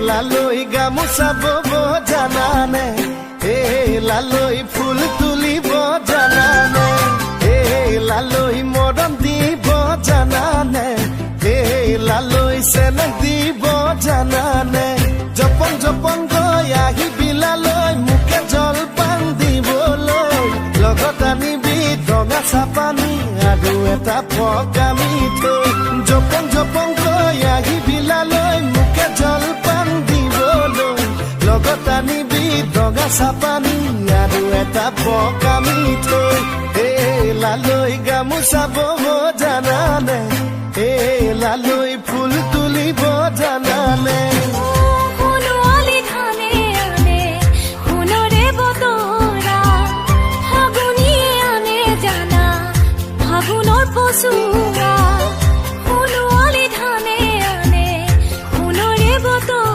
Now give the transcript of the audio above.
লালৈ গামোচা বব জানানে লালৈ ফুল তুলিব জানানে লালৈ মৰম দিব জানানে লালৈ চেনেহ দিব জানানে জপন জপন গৈ আহিবি লালৈ মোকে জলপান দিবলৈ লগত আনিবি ৰঙা চাপানী আৰু এটা পকা মিঠৈ জপন জপন গৈ আহিবি লালৈ মোকে জলপান দিবলৈ লগত আনিবি ৰঙা চাপানী আৰু এটা পকা মিঠৈ লালৈ গামোচা বব জানানে লালৈ ফুল তুলিব জানানে পচুৰা সোণোৱালী ধানে আনে সোণৰে বতৰ